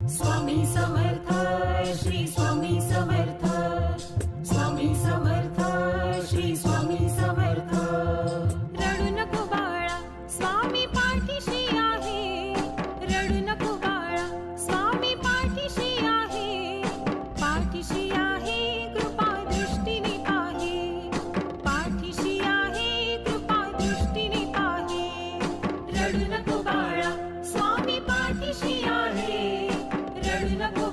स्वामी समर्थ श्री स्वामी समर्थ, स्वामी समर्थ श्री स्वामी समर्थ. रडू नको बाळा, स्वामी पाठीशी आहे. रडू नको बाळा, स्वामी पाठीशी आहे. पाठीशी आहे कृपा दृष्टीने पाहे. पाठीशी आहे कृपा दृष्टीने पाहे. रडू नको बाळा, स्वामी पाठीशी आहे. रडू नको